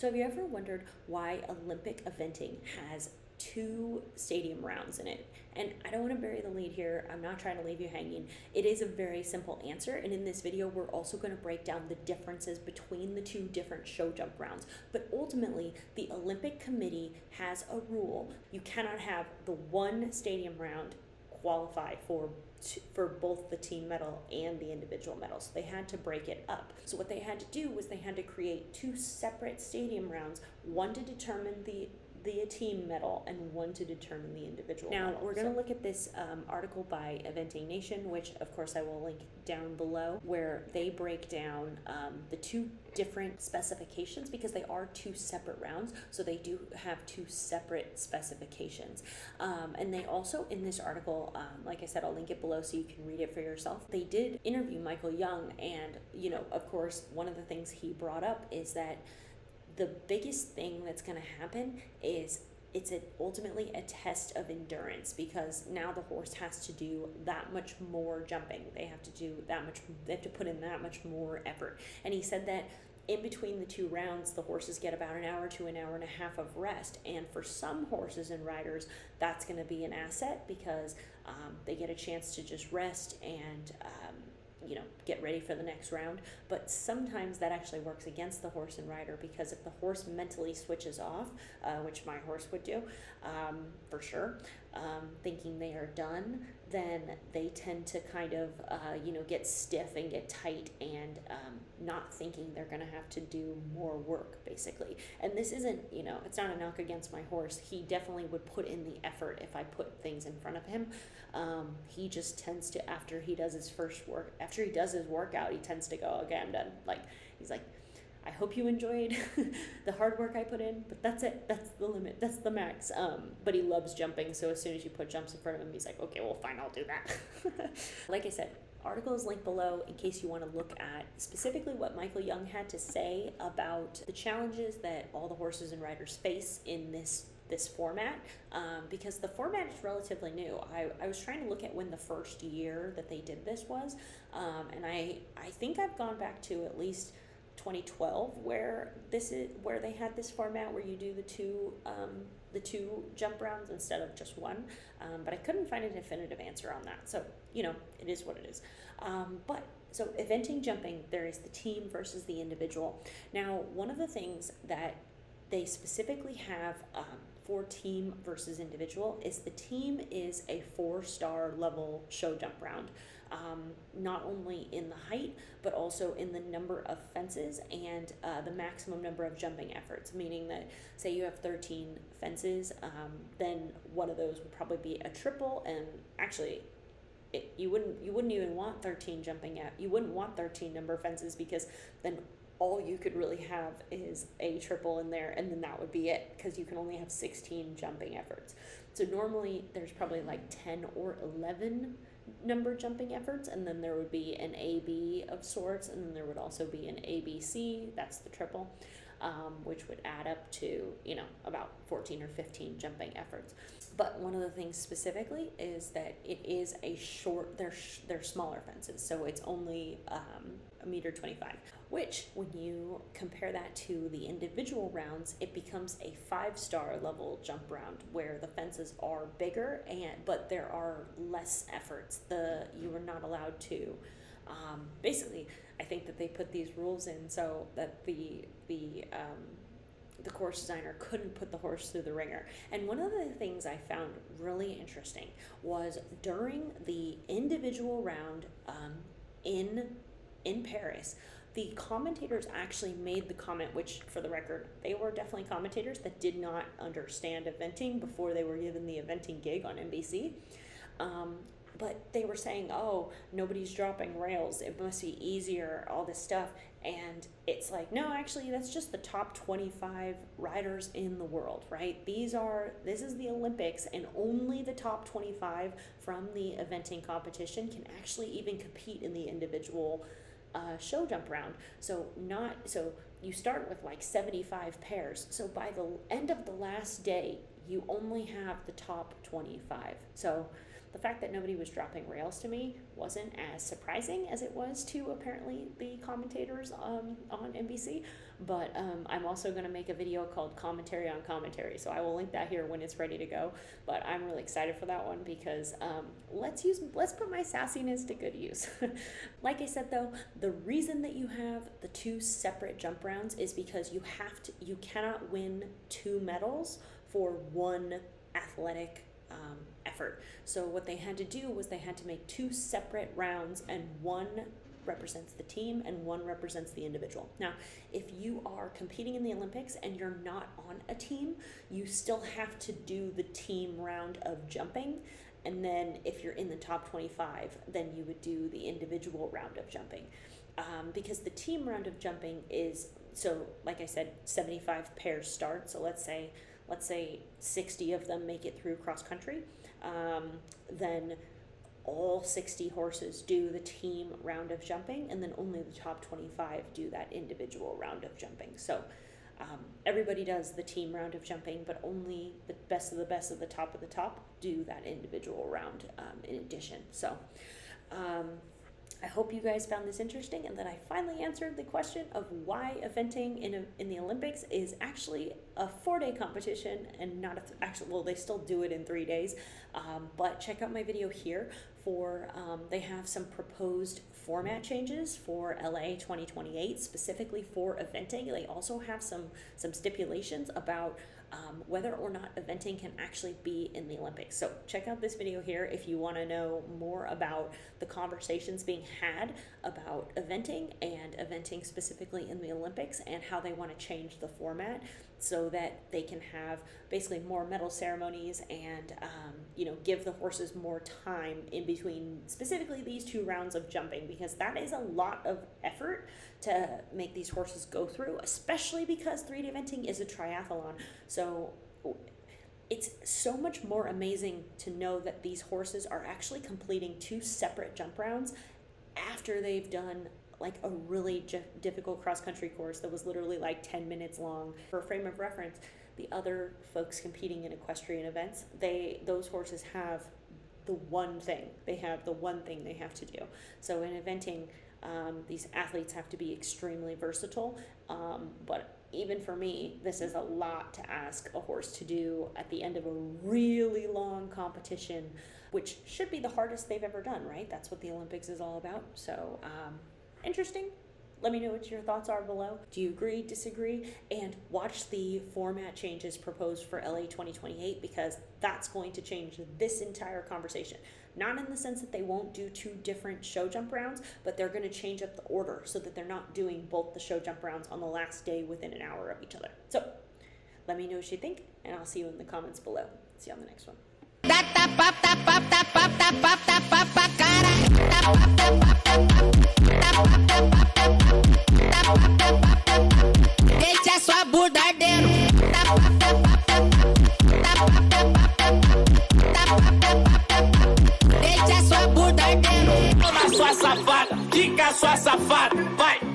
So have you ever wondered why Olympic eventing has two stadium rounds in it? And I don't want to bury the lead here. I'm not trying to leave you hanging. It is a very simple answer. And in this video, we're also going to break down the differences between the two different show jump rounds. But ultimately, the Olympic Committee has a rule. You cannot have the one stadium round qualify for both the team medal and the individual medal. So they had to break it up. So what they had to do was they had to create two separate stadium rounds, one to determine the team medal and one to determine the individual medal. Now we're going to look at this article by Eventing Nation, which of course I will link down below, where they break down the two different specifications, because they are two separate rounds, so they do have two separate specifications. And they also, in this article, like I said, I'll link it below so you can read it for yourself. They did interview Michael Young, and of course one of the things he brought up is that the biggest thing that's going to happen is it's ultimately a test of endurance, because now the horse has to do that much more jumping. They have to put in that much more effort. And he said that in between the two rounds, the horses get about an hour to an hour and a half of rest. And for some horses and riders, that's going to be an asset, because they get a chance to just rest and get ready for the next round. But sometimes that actually works against the horse and rider, because if the horse mentally switches off, which my horse would do for sure, thinking they are done, then they tend to kind of get stiff and get tight, and not thinking they're going to have to do more work, basically. And this isn't, it's not a knock against my horse. He definitely would put in the effort if I put things in front of him. He just tends to, after he does his workout, he tends to go, okay, I'm done. He's like, I hope you enjoyed the hard work I put in, but that's it. That's the limit. That's the max. But he loves jumping, so as soon as you put jumps in front of him, he's like, okay, well, fine, I'll do that. Like I said, article is linked below in case you want to look at specifically what Michael Young had to say about the challenges that all the horses and riders face in this format, because the format is relatively new. I was trying to look at when the first year that they did this was, and I think I've gone back to at least 2012 where they had this format where you do the two jump rounds instead of just one, but I couldn't find a definitive answer on that, so it is what it is. So eventing jumping, there is the team versus the individual. Now, one of the things that they specifically have for team versus individual is the team is a 4-star level show jump round, not only in the height but also in the number of fences and the maximum number of jumping efforts, meaning that say you have 13 fences, then one of those would probably be a triple, and actually you wouldn't even want 13 you wouldn't want 13 number of fences, because then all you could really have is a triple in there, and then that would be it, because you can only have 16 jumping efforts. So normally there's probably like 10 or 11 number jumping efforts, and then there would be an AB of sorts, and then there would also be an ABC, that's the triple, which would add up to about 14 or 15 jumping efforts. But one of the things specifically is that it is they're smaller fences, so it's only 1.25 meters, which when you compare that to the individual rounds, it becomes a 5-star level jump round where the fences are bigger, but there are less efforts. You are not allowed to basically, I think that they put these rules in so that the course designer couldn't put the horse through the ringer. And one of the things I found really interesting was during the individual round in Paris, the commentators actually made the comment, which for the record, they were definitely commentators that did not understand eventing before they were given the eventing gig on NBC. But they were saying, oh, nobody's dropping rails, it must be easier, all this stuff. And it's like, no, actually, that's just the top 25 riders in the world, right? This is the Olympics, and only the top 25 from the eventing competition can actually even compete in the individual show jump round. So you start with like 75 pairs. So by the end of the last day, you only have the top 25. So the fact that nobody was dropping rails to me wasn't as surprising as it was to apparently the commentators on NBC. But I'm also going to make a video called Commentary on Commentary, so I will link that here when it's ready to go. But I'm really excited for that one because let's put my sassiness to good use. Like I said though, the reason that you have the two separate jump rounds is because you cannot win 2 medals for one athletic effort. So what they had to do was they had to make 2 separate rounds, and one represents the team and one represents the individual. Now, if you are competing in the Olympics and you're not on a team, you still have to do the team round of jumping. And then if you're in the top 25, then you would do the individual round of jumping. Because the team round of jumping is, so like I said, 75 pairs start. So let's say 60 of them make it through cross country. Then all 60 horses do the team round of jumping, and then only the top 25 do that individual round of jumping. So everybody does the team round of jumping, but only the best of the top of the top do that individual round in addition. So I hope you guys found this interesting, and that I finally answered the question of why eventing in the Olympics is actually a 4-day competition and not well, they still do it in 3 days. But check out my video here for they have some proposed format changes for LA 2028 specifically for eventing. They also have some stipulations about whether or not eventing can actually be in the Olympics. So check out this video here if you want to know more about the conversations being had about eventing and eventing specifically in the Olympics, and how they want to change the format so that they can have basically more medal ceremonies and give the horses more time in between specifically these 2 rounds of jumping, because that is a lot of effort to make these horses go through, especially because 3D eventing is a triathlon. So it's so much more amazing to know that these horses are actually completing 2 separate jump rounds after they've done like a really difficult cross-country course that was literally like 10 minutes long. For a frame of reference, the other folks competing in equestrian events, those horses have the one thing they have to do. So in eventing, these athletes have to be extremely versatile, but even for me, this is a lot to ask a horse to do at the end of a really long competition, which should be the hardest they've ever done, right? That's what the Olympics is all about. So interesting. Let me know what your thoughts are below. Do you agree, disagree? And watch the format changes proposed for LA 2028, because that's going to change this entire conversation. Not in the sense that they won't do 2 different show jump rounds, but they're going to change up the order so that they're not doing both the show jump rounds on the last day within an hour of each other. So let me know what you think, and I'll see you in the comments below. See you on the next one. Deixa sua bunda ardendo. Deixa sua bunda ardendo. Toma sua safada, fica sua safada, vai.